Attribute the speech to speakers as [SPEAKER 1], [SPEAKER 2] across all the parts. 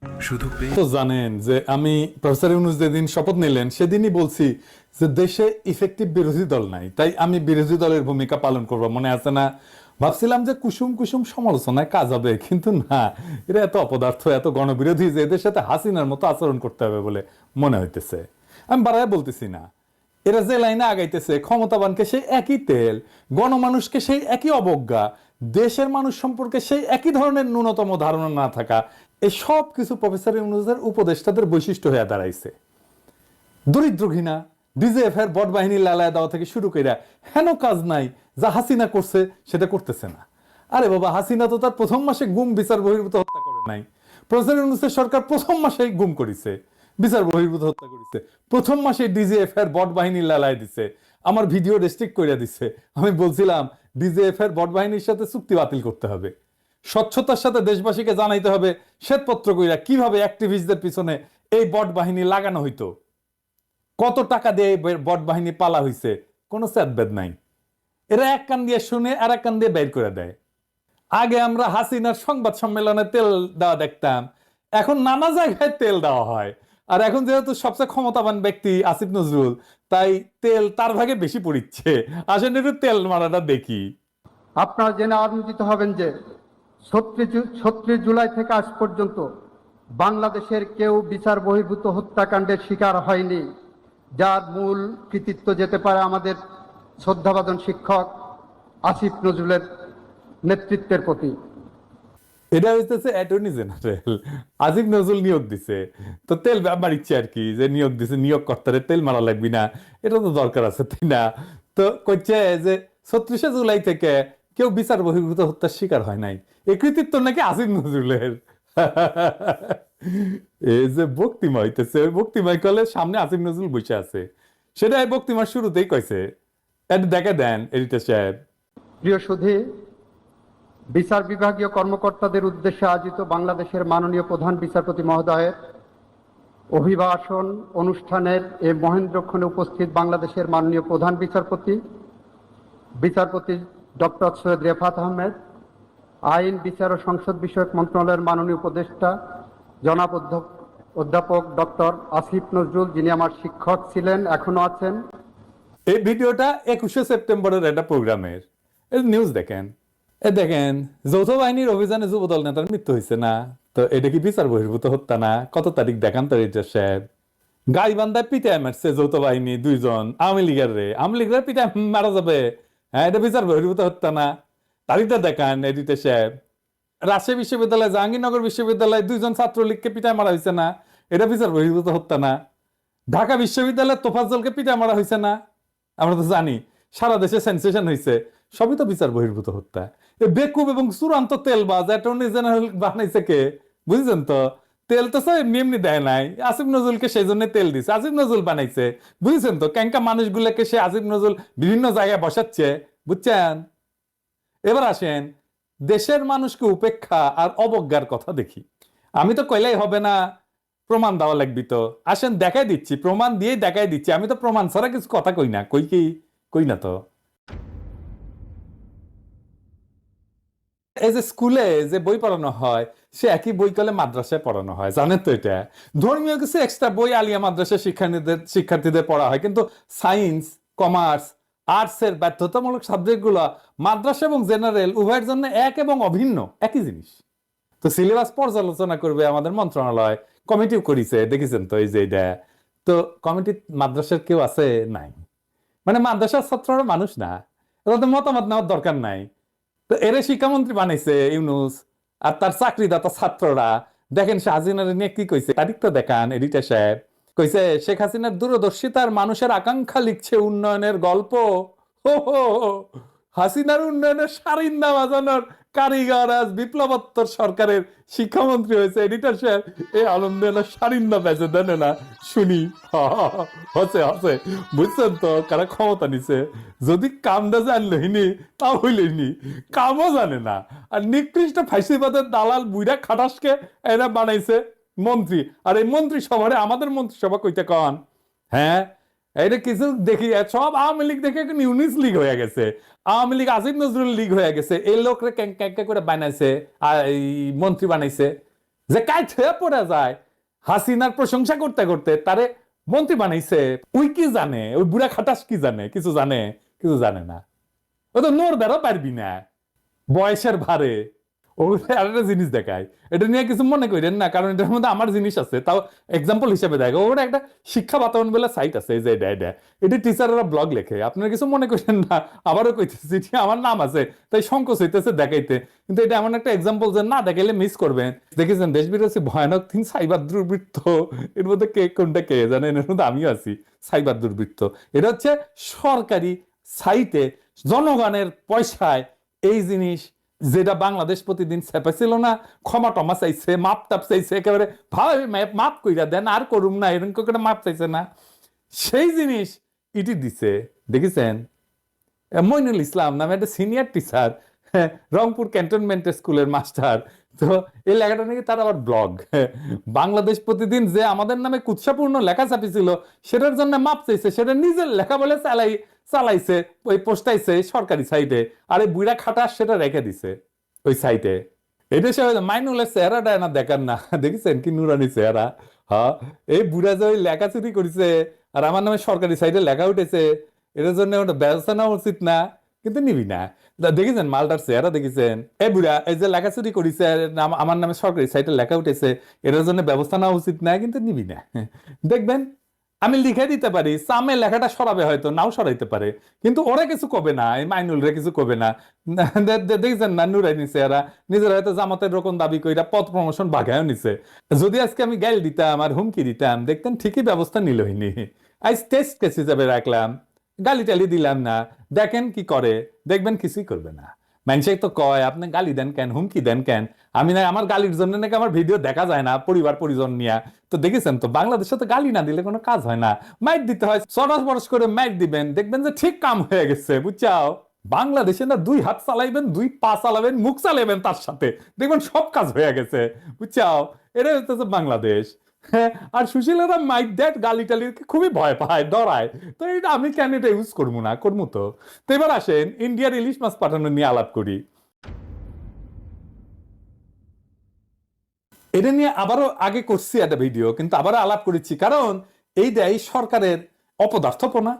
[SPEAKER 1] শুধু
[SPEAKER 2] তো জানেন যে আমি প্রফেসর ইউনূস যেদিন শপথ নিলেন সেদিনই বলছি যে দেশে ইফেক্টিভ বিরোধী দল নাই, তাই আমি বিরোধী দলের ভূমিকা পালন করব। মনে আছে না? ভাবছিলাম যে কুসুম কুসুম সমালোচনায় কাজ হবে, কিন্তু না, এরা এত অপদার্থ, এত গণবিরোধী যে এদের সাথে হাসিনার মতো আচরণ করতে হবে বলে মনে হইতেছে। আমি বাড়ায় বলতেছি না, এরা যে লাইনে আগাইতেছে, ক্ষমতাবানকে সেই একই তেল, গণমানুষকে সেই একই অবজ্ঞা, দেশের মানুষ সম্পর্কে সেই একই ধরনের ন্যূনতম ধারণা না থাকা, এই সব কিছু প্রফেসর ইউনূসের উপদেষ্টাদের বৈশিষ্ট্য হয়ে দাঁড়াইছে। দরিদ্র ঘৃণা, ডিজিএফ এর বট বাহিনীর লালায় দেওয়া থেকে শুরু করে হেন কাজ নাই যা হাসিনা করছে সেটা করতেছে না। আরে বাবা, হাসিনা তো তার প্রথম মাসে গুম বিচার বহির্ভূত হত্যা করে নাই। প্রফেসর ইউনূসের সরকার প্রথম মাসে গুম করেছে, বিচার বহির্ভূত হত্যা করেছে। প্রথম মাসে ডিজিএফ এর বট বাহিনীর লালায় দিছে, আমার ভিডিও রেস্ট্রিক্ট করে দিছে। আমি বলছিলাম ডিজিএফ এর বট বাহিনীর সাথে চুক্তি বাতিল করতে হবে, স্বচ্ছতার সাথে দেশবাসীকে জানাইতে হবে শ্বেতপত্র কইরা কিভাবে অ্যাক্টিভিস্টদের পিছনে এই বট বাহিনী লাগানো হইতো, কত টাকা দিয়ে বট বাহিনী পালা হইছে, কোনো স্যাদবেদ নাই। এরা এক কান দিয়ে শুনে আর এক কান দিয়ে বের করে দেয়। আগে আমরা হাসিনার সংবাদ সম্মেলনে তেল দেওয়া দেখতাম, এখন নানা জায়গায় তেল দেওয়া হয়। আর এখন যেহেতু সবচেয়ে ক্ষমতাবান ব্যক্তি আসিফ নজরুল, তাই তেল তার ভাগে বেশি পড়িচ্ছে। আসেন একটু তেল মারাটা দেখি।
[SPEAKER 3] আপনারা জেনে আনন্দিত হবেন যে ৩৬ জুলাই থেকে আজ পর্যন্ত বাংলাদেশের কেউ বিচার বহির্ভূত হত্যাকাণ্ডের শিকার হয়নি, যার মূল কৃতিত্ব যেতে পারে আমাদের শ্রদ্ধাভাজন শিক্ষক আসিফ নজরুলের নেতৃত্বের প্রতি।
[SPEAKER 2] এটা হইতেছে অ্যাটর্নি জেনারেল আসিফ নজরুল নিয়োগ দিছে, তো তেল মারিচ্ছে আর কি, যে নিয়োগ দিছে, নিয়োগ কর্তারে তেল মারা লাগবি না, এটা তো দরকার আছে, তাই না? তো কইছে যে ৩৬শে জুলাই থেকে কেউ বিচার বহির্ভূত হত্যার শিকার হয় নাই, এই কৃতিত্ব নাকি আসিফ নজরুলের। এই যে বক্তিমা হইতেছে, ওই বক্তিমায় কলে সামনে আসিফ নজরুল বসে আছে, সেটা এই বক্তিমার শুরুতেই কইছে। এটা দেখে দেন এডিটর সাহেব।
[SPEAKER 3] প্রিয় সুধী, বিচার বিভাগীয় কর্মকর্তাদের উদ্দেশ্যে আয়োজিত বাংলাদেশের মাননীয় প্রধান বিচারপতি মহোদয়ের অভিভাষণ অনুষ্ঠানের এ মহেন্দ্রক্ষণে উপস্থিত বাংলাদেশের মাননীয় প্রধান বিচারপতি ডক্টর সৈয়দ রেফাত আহমেদ, আইন বিচার ও সংসদ বিষয়ক মন্ত্রণালয়ের মাননীয় উপদেষ্টা জনাব অধ্যাপক ডক্টর আসিফ নজরুল, যিনি আমার শিক্ষক ছিলেন, এখনো আছেন।
[SPEAKER 2] এই ভিডিওটা ২১শে সেপ্টেম্বরের একটা প্রোগ্রামের নিউজ দেখেন। দেখেন, যৌথ বাহিনীর অভিযানে যুবদল নেতার মৃত্যু হয়েছে না, তো এটা কি বিচার বহির্ভূত হত্যা না? কত তারিখ দেখান তো রিটার সাহেব। গাইবান্ধায় পিটায় মারছে যৌথ বাহিনী দুইজন আওয়ামী লীগের পিটায় মারা যাবে, হ্যাঁ, এটা বিচার বহির্ভূত হত্যা না? তারিখটা দেখান এডিটর সাহেব। রাজশাহী বিশ্ববিদ্যালয়, জাহাঙ্গীরনগর বিশ্ববিদ্যালয় দুইজন ছাত্রলীগকে পিটায় মারা হয়েছে না, এটা বিচার বহির্ভূত হত্যা না? ঢাকা বিশ্ববিদ্যালয়ের তোফাজ্জলকে পিটায় মারা হয়েছে না? আমরা তো জানি, সারা দেশে সেন্সেশন হয়েছে, সবই তো বিচার বহির্ভূত হত্যা। এই বেকুব এবং চূড়ান্ত তেলবাজ অ্যাটর্নি জেনারেল বানাইছে কে, বুঝছেন তো? তেল তো স্যার এমনি এমনি দেয় নাই, আসিফ নজরুলকে সেই জন্য তেল দিছে, আসিফ নজরুল বানাইছে, বুঝছেন তো? ক্যাঙ্কা মানুষগুলোকে সে আসিফ নজরুল বিভিন্ন জায়গায় বসাচ্ছে, বুঝছেন? এবার আসেন দেশের মানুষকে উপেক্ষা আর অবজ্ঞার কথা দেখি। আমি তো কইলেই হবে না, প্রমাণ দেওয়া লাগবি। তো আসেন দেখাই দিচ্ছি, প্রমাণ দিয়েই দেখাই দিচ্ছি। আমি তো প্রমাণ ছাড়া কিছু কথা কই না, কই না তো। এই যে স্কুলে যে বই পড়ানো হয়, সে একই বই কলে মাদ্রাসায় পড়ানো হয়, জানেন তো? এটা ধর্মীয় কিছু এক্সট্রা বই আলিয়া মাদ্রাসার শিক্ষার্থীদের পড়া হয়, কিন্তু সায়েন্স, কমার্স, আর্টস এর বাধ্যতামূলক সাবজেক্ট গুলো মাদ্রাসা এবং জেনারেল উভয়ের জন্য এক এবং অভিন্ন, একই জিনিস। তো সিলেবাস পর্যালোচনা করবে আমাদের মন্ত্রণালয়, কমিটিও করেছে, দেখেছেন তো? এই যে এটা তো কমিটি, মাদ্রাসার কেউ আছে নাই, মানে মাদ্রাসার ছাত্ররা মানুষ না, ওদের মতামত নেওয়ার দরকার নাই। তো এরে শিক্ষামন্ত্রী বানাইছে ইউনূস, আর তার চাকরিদাতা ছাত্ররা দেখেন সে হাসিনার নিয়ে কি কইছে, তারিখটা দেখান এডিটর সাহেব। কইছে শেখ হাসিনার দূরদর্শিতার মানুষের আকাঙ্ক্ষা লিখছে উন্নয়নের গল্প। হো হো হো। হাসিনার উন্নয়নের সারিন্দা বাজানোর কারিগর আজ বিপ্লবোত্তর সরকারের শিক্ষামন্ত্রী হয়েছে। এডিটর সাহেব এই আনন্দে না সারিন্দা বেঁচে দেন না শুনি, হসে হসে, বুঝছেন তো কারা ক্ষমতা নিছে? যদি কামটা জানলইনি তা হইলেনি, কামও জানে না। আর নিকৃষ্ট ফাইসিবাদের দালাল বুইরা খাটাসকে এরা বানাইছে মন্ত্রী। আর এই মন্ত্রী সভারে আমাদের মন্ত্রিসভা কইতে কন, হ্যাঁ, এটা কিছু দেখি সব আওয়ামী লীগ দেখে এখন ইউনিস লীগ হয়ে গেছে, আওয়ামী লীগ আসিফ নজরুল লীগ হয়ে গেছে। এই লোকরে ক্যাঙ্কা করে বানাইছে, আর এই মন্ত্রী বানাইছে। যে কাইট হয়ে পড়ে যায় হাসিনার প্রশংসা করতে করতে তারে মন্ত্রী বানাইছে। ওই কি জানে, ওই বুড়া খাটাস কি জানে? কিছু জানে? কিছু জানে না। ও তো নড়বেরও পারবি না বয়সের ভারে। ওগুলো আরেকটা জিনিস দেখায়, এটা নিয়ে কিছু মনে করেন না, কারণ এটার মধ্যে আমার জিনিস আছে, তাও এক্সাম্পল হিসেবে দেখো। ওটা একটা শিক্ষা বাতাবরণ বলে সাইট আছে, এই যে এটা টিচাররা ব্লগ লেখে, আপনারা কিছু মনে করেন না। আবারও কইতেছি, আমার নাম আছে তাই সংকোচ হইতেছে দেখাইতে, কিন্তু এটা এমন একটা এক্সাম্পল যে না দেখাইলে মিস করবেন। দেখেছেন দেশ বিরোধী ভয়ানক 3 সাইবার দুর্বৃত্ত, এর মধ্যে কে কোনটা কে জানেন? এর মধ্যে আমিও আছি সাইবার দুর্বৃত্ত। এটা হচ্ছে সরকারি সাইটে জনগণের পয়সায় এই জিনিস, যেটা বাংলাদেশ প্রতিদিন ছেপেছিল না, ক্ষমা টমা চাইছে, মাপ টাপ চাইছে, একেবারে ভাবে মাপ কইরা দেন আর করুম না, এরকম করে মাপ চাইছে না, সেই জিনিস ইটি দিছে। দেখেছেন মইনুল ইসলাম নামে একটা সিনিয়র টিচার, রংপুর ক্যান্টনমেন্ট স্কুলের মাস্টার। তো এই লেখাটা নাকি তার আবার ব্লগ। বাংলাদেশ প্রতিদিন যে আমাদের নামে কুৎসাপূর্ণ লেখা ছাপিছিল সেটার জন্য মাপ চাইছে, সেটা নিজের লেখা বলে চালাইছে, ওই পোস্টাইছে সরকারি সাইটে, আর এই বুড়া খাটাস সেটা রেখে দিছে ওই সাইটে। এটা সে মাইনুলের চেহারাটা না দেখার না, দেখেছেন কি নুরানি চেহারা। হ্যাঁ, এই বুড়া যে ওই লেখা চুরি করেছে আর আমার নামে সরকারি সাইটে লেখা উঠেছে, এটার জন্য ওটা ব্যবস্থা নেওয়া উচিত না, কিন্তু নিবি না। দেখেছেন মালটার চেহারা দেখেছেন? এই বুড়া এই যে লেখা চুরি করেছে আমার নামে সরকারি সাইটে লেখা উঠেছে, এটার জন্য ব্যবস্থা নেওয়া উচিত না, কিন্তু নিবি না। দেখবেন আমি লিখে দিতে পারি, সামে লেখাটা সরাবে, হয়তো নাও সরাইতে পারে, কিন্তু ওরা কিছু কবে না, এই মাইনুল রে কিছু কবে না। দেখছেন না নুরাই নিছে, এরা নিজের হয়তো জামাতের রকম দাবি কইরা পদ প্রমোশন বাঘায়ও নিছে। যদি আজকে আমি গাইল দিতাম আর হুমকি দিতাম, দেখতেন ঠিকই ব্যবস্থা নিল হইনি। আজ টেস্ট কেস হিসাবে রাখলাম, গালি টালি দিলাম না, দেখেন কি করে, দেখবেন কিছুই করবে না। মানুষে তো কয় আপনি গালি দেন কেন, হুমকি দেন কেন? আমি না, আমার গালির জন্য নাকি আমার ভিডিও দেখা যায় না পরিবার পরিজন নিয়ে। তো দেখেছেন তো বাংলাদেশে তো গালি না দিলে কোনো কাজ হয় না, মাইট দিতে হয়, সরস বরস করে মাইট দিবেন, দেখবেন যে ঠিক কাম হয়ে গেছে, বুঝছাও? বাংলাদেশে না 2 হাত চালাইবেন, 2 পা চালাবেন, মুখ চালাইবেন তার সাথে, দেখবেন সব কাজ হয়ে গেছে, বুঝছাও? এটাই হচ্ছে বাংলাদেশ। হ্যাঁ, আর সুশীলেরা মাইক দেয়, গালি টালি খুবই ভয় পায়, ডরায়। তো এটা আমি কেন এটা ইউজ করবো না, করবো তো। তো এবার আসেন ইন্ডিয়ার ইলিশ মাছ পাঠানো নিয়ে আলাপ করি। এটা নিয়ে আবারও আগে করছি একটা ভিডিও, কিন্তু আবারও আলাপ করেছি, কারণ এই দেয় সরকারের অপদার্থপনা,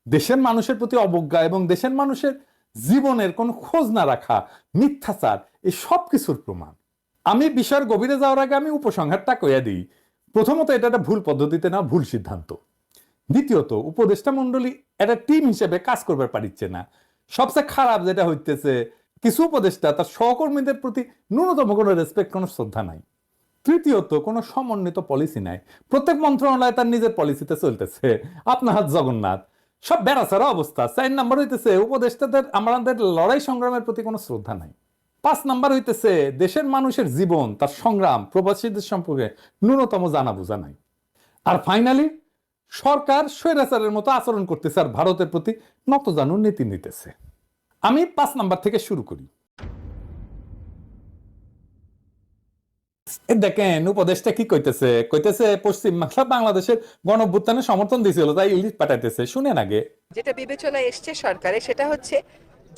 [SPEAKER 2] দেশের মানুষের প্রতি অবজ্ঞা এবং দেশের মানুষের জীবনের কোনো খোঁজ না রাখা, মিথ্যাচার, এই সব কিছুর প্রমাণ। আমি বিষয়ের গভীরে যাওয়ার আগে আমি উপসংহারটা কইয়া দিই। প্রথমত, এটা একটা ভুল পদ্ধতিতে না, ভুল সিদ্ধান্ত। দ্বিতীয়ত, উপদেষ্টা মন্ডলী একটা টিম হিসেবে কাজ করবার পারিচ্ছে না। সবচেয়ে খারাপ যেটা হইতেছে, কিছু উপদেষ্টা তার সহকর্মীদের প্রতি ন্যূনতম কোনো রেসপেক্ট, কোনো শ্রদ্ধা নাই। তৃতীয়ত, কোনো সমন্বিত পলিসি নাই, প্রত্যেক মন্ত্রণালয় তার নিজের পলিসিতে চলতেছে, আপনার হাত জগন্নাথ, সব বেড়াছাড়া অবস্থা। 4 নাম্বার হইতেছে উপদেষ্টাদের আমাদের লড়াই সংগ্রামের প্রতি কোনো শ্রদ্ধা নাই। 5 নাম্বার হইতেছে দেশের মানুষের জীবন, তার সংগ্রাম, প্রবাসীদের সম্পর্কে ন্যূনতম জানা বোঝা নাই। আর ফাইনালি সরকার স্বৈরাচারের মতো আচরণ করতেছে আর ভারতের প্রতি নতজানু নীতি নিতেছে। আমি 5 নাম্বার থেকে শুরু করি। দেখেন উপদেশটা কি কইতেছে, কইতেছে পশ্চিম বাংলা বাংলাদেশের গণঅভ্যুত্থানে সমর্থন দিয়েছিল তাই ইলিশ পাঠাইতেছে। শুনেন আগে।
[SPEAKER 1] যেটা বিবেচনায় এসছে সরকারে, সেটা হচ্ছে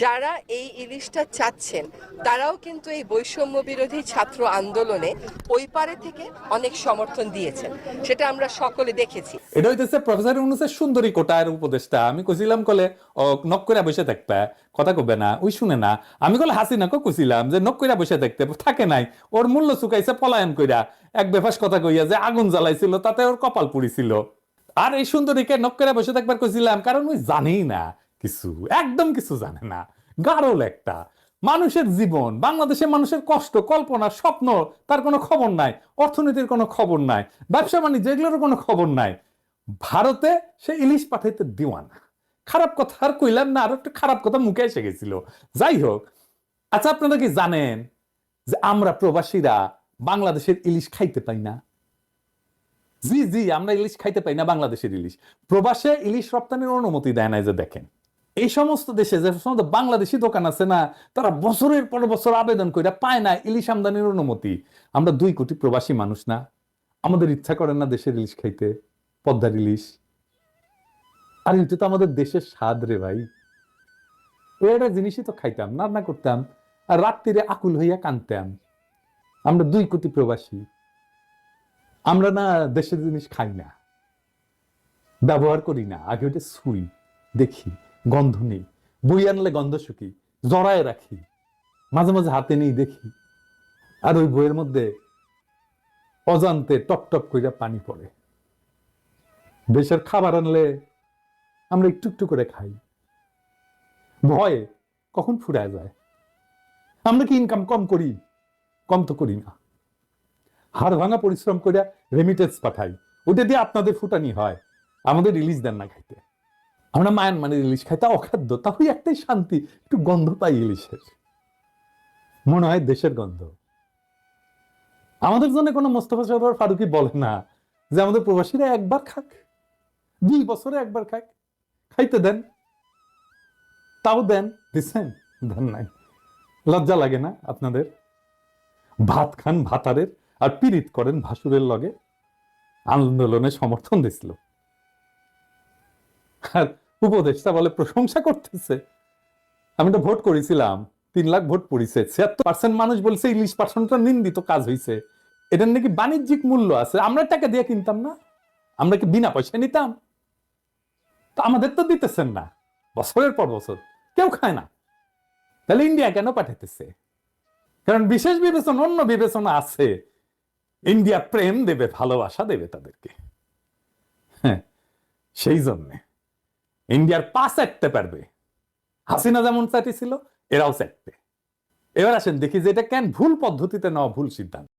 [SPEAKER 1] যারা এই ইলিশটা চাচ্ছেন তারাও কিন্তু এই বৈষম্য বিরোধী ছাত্র আন্দোলনে ওই পারে থেকে অনেক সমর্থন দিয়েছেন, সেটা আমরা সকলে দেখেছি।
[SPEAKER 2] এটা হইতেছে প্রফেসর ইউনূসের সুন্দরী কোটার উপদেশটা। আমি কইছিলাম কলে ও নক করে বসে থাকবে, কথা কবে না, ওই শুনে না। আমি কলে হাসিনাকে কইছিলাম যে নক করে বসে থাকতে, থাকে নাই, ওর মূল্য চুকাইছে পলায়ন কইরা, এক বেফাস কথা কইয়া যে আগুন জ্বালাইছিল তাতে ওর কপাল পুড়িছিল। আর এই সুন্দরীকে নক করে বসে থাকবার কইছিলাম কারণ ওই জানেই না কিছু, একদম কিছু জানে না, গাঢ়ল একটা। মানুষের জীবন, বাংলাদেশের মানুষের কষ্ট, কল্পনা, স্বপ্ন তার কোনো খবর নাই, অর্থনীতির কোনো খবর নাই, ব্যবসা বাণিজ্য এগুলোর কোনো খবর নাই। ভারতে সে ইলিশ পাঠাইতে দিওয়ানা। খারাপ কথা আর কইলাম না, আরো একটা খারাপ কথা মুখে এসে গেছিল। যাই হোক, আচ্ছা আপনারা কি জানেন যে আমরা প্রবাসীরা বাংলাদেশের ইলিশ খাইতে পাই না? জি জি, আমরা ইলিশ খাইতে পাই না, বাংলাদেশের ইলিশ। প্রবাসে ইলিশ রপ্তানির অনুমতি দেয় না। যে দেখেন এই সমস্ত দেশে যে সমস্ত বাংলাদেশি দোকান আছে না, তারা বছরের পর বছর আবেদন করে পায় না ইলিশ আমদানির অনুমতি। আমরা 2 কোটি প্রবাসী মানুষ না, আমাদের ইচ্ছা করে না দেশের ইলিশ খাইতে, পদ্মার ইলিশ? আর এটা তো আমাদের দেশের স্বাদ রে ভাই, ওই একটা জিনিসই তো খাইতাম, রান্না করতাম আর রাত্রিরে আকুল হইয়া কানতাম। আমরা 2 কোটি প্রবাসী, আমরা না দেশের জিনিস খাই না, ব্যবহার করি না। আগে ওটা ছুঁই, দেখি, গন্ধ নেই, বই আনলে গন্ধ শুকি, জড়ায় রাখি, মাঝে মাঝে হাতে নেই, দেখি, আর ওই বইয়ের মধ্যে অজান্তে টপ টপ করে পানি পড়ে। দেশের খাবার আনলে আমরা একটু একটু করে খাই, ভয়ে কখন ফুরায় যায়। আমরা কি ইনকাম কম করি? কম তো করি না। হাড় ভাঙা পরিশ্রম করে রেমিটেন্স পাঠাই, ওটা দিয়ে আপনাদের ফুটানি হয়, আমাদের রিলিজ দেন না খাইতে। আমরা মায়ানমারের ইলিশ খাইতে অখাদ্য, তাহলে একটাই শান্তি, একটু গন্ধ পাই ইলিশের, মনে হয় দেশের গন্ধ। আমাদের জন্য কোনো মোস্তফা সরোয়ার ফারুকী বলে না যে আমাদের প্রবাসীরা একবার খাক, 2 বছরে একবার খাক, খাইতে দেন, তাও দেন, দিচ্ছেন, দেন নাই। লজ্জা লাগে না আপনাদের? ভাত খান ভাতারের আর পীড়িত করেন ভাসুরের লগে। আন্দোলনে সমর্থন দিছিল, আর উপদেষ্টা বলে প্রশংসা করতেছে। আমি তো ভোট করেছিলাম, 3 লাখ ভোট পড়েছে, 76% মানুষ বলছে ইলিশ পার্সনটা নিন্দিত কাজ হয়েছে, এটার নাকি বাণিজ্যিক মূল্য আছে, আমরা টাকা দিয়ে কিনতাম না, আমরা কি বিনা পয়সা নিতাম? তো আমাদের তো দিতেছেন না, বছরের পর বছর কেউ খায় না, তাহলে ইন্ডিয়া কেন পাঠাইতেছে? কারণ বিশেষ বিবেচনা, অন্য বিবেচনা আছে। ইন্ডিয়া প্রেম দেবে, ভালোবাসা দেবে তাদেরকে, হ্যাঁ, সেই জন্যে ইন্ডিয়ার পা চাটতে পারবে। হাসিনা যেমন চাটিছিল, এরাও চাটবে। এবার আসেন দেখি যে এটা কেন ভুল পদ্ধতিতে নেওয়া, ভুল সিদ্ধান্ত।